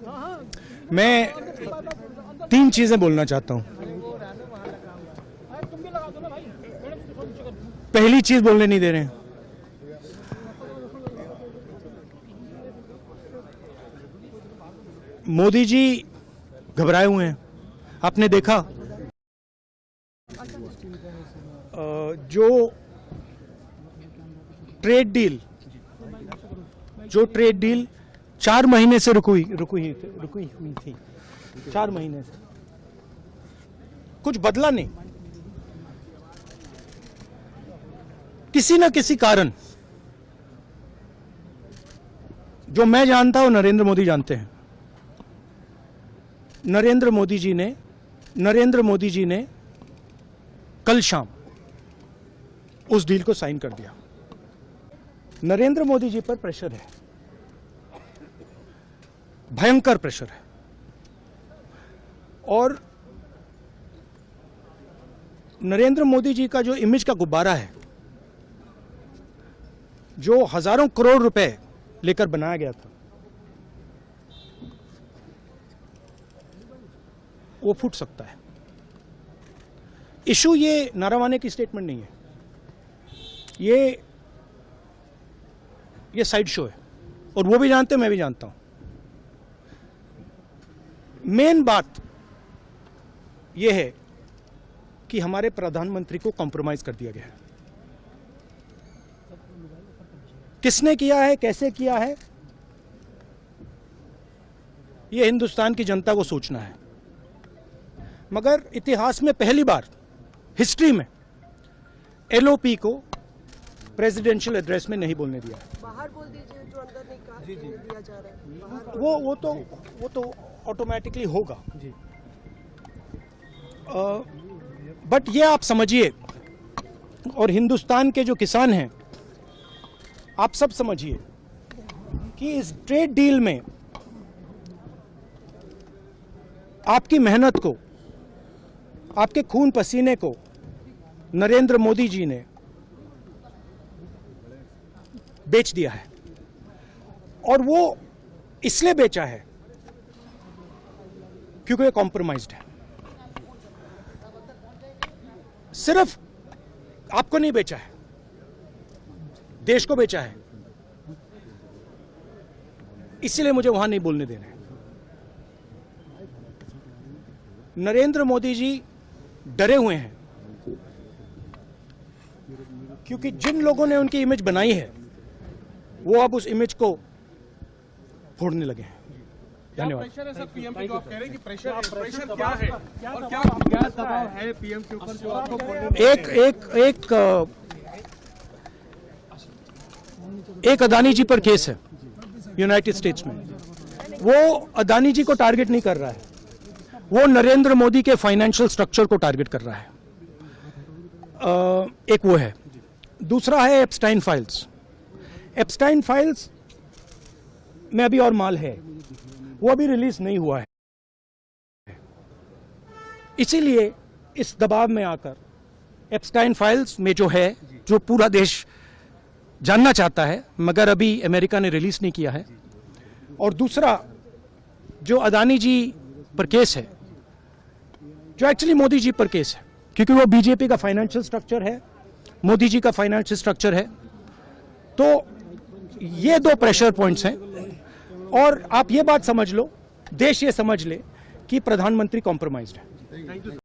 मैं तीन चीजें बोलना चाहता हूं। पहली चीज बोलने नहीं दे रहे हैं। मोदी जी घबराए हुए हैं। आपने देखा जो ट्रेड डील 4 महीने से रुकी हुई थी। 4 महीने से कुछ बदला नहीं। किसी न किसी कारण, जो मैं जानता हूं नरेंद्र मोदी जानते हैं, नरेंद्र मोदी जी ने कल शाम उस डील को साइन कर दिया। नरेंद्र मोदी जी पर प्रेशर है, भयंकर प्रेशर है। और नरेंद्र मोदी जी का जो इमेज का गुब्बारा है, जो हजारों करोड़ रुपए लेकर बनाया गया था, वो फूट सकता है। इशू ये नारावाने की स्टेटमेंट नहीं है, ये साइड शो है, और वो भी जानते हैं, मैं भी जानता हूं। मेन बात यह है कि हमारे प्रधानमंत्री को कॉम्प्रोमाइज कर दिया गया है। किसने किया है, कैसे किया है, यह हिंदुस्तान की जनता को सोचना है। मगर इतिहास में पहली बार, हिस्ट्री में, एलओपी को प्रेसिडेंशियल एड्रेस में नहीं बोलने दिया है। बाहर बोल दीजिए, जो अंदर नहीं कहा दिया जा रहा है। वो तो ऑटोमेटिकली होगा जी। बट ये आप समझिए, और हिंदुस्तान के जो किसान हैं, आप सब समझिए कि इस ट्रेड डील में आपकी मेहनत को, आपके खून पसीने को नरेंद्र मोदी जी ने बेच दिया है। और वो इसलिए बेचा है क्योंकि ये कॉम्प्रोमाइज्ड है। सिर्फ आपको नहीं बेचा है, देश को बेचा है। इसीलिए मुझे वहां नहीं बोलने देना है। नरेंद्र मोदी जी डरे हुए हैं, क्योंकि जिन लोगों ने उनकी इमेज बनाई है, वो अब उस इमेज को फोड़ने लगे हैं। धन्यवाद। प्रेशर है सर पीएम पे, जो आप कह रहे हैं कि प्रेशर क्या है और क्या दबाव है पीएम के ऊपर जो आपको एक अदानी जी पर केस है यूनाइटेड स्टेट्स में। वो अदानी जी को टारगेट नहीं कर रहा है, वो नरेंद्र मोदी के फाइनेंशियल स्ट्रक्चर को टारगेट कर रहा है। एक वो है। दूसरा है एप्स्टाइन फाइल्स। एप्स्टाइन फाइल्स में अभी और माल है, वो अभी रिलीज नहीं हुआ है। इसीलिए इस दबाव में आकर एप्स्टाइन फाइल्स में जो है, जो पूरा देश जानना चाहता है, मगर अभी अमेरिका ने रिलीज नहीं किया है। और दूसरा जो अदानी जी पर केस है, जो एक्चुअली मोदी जी पर केस है, क्योंकि वो बीजेपी का फाइनेंशियल स्ट्रक्चर है, मोदी जी का फाइनेंशियल स्ट्रक्चर है। तो ये 2 प्रेशर पॉइंट्स हैं। और आप ये बात समझ लो, देश ये समझ ले कि प्रधानमंत्री कॉम्प्रोमाइज्ड है।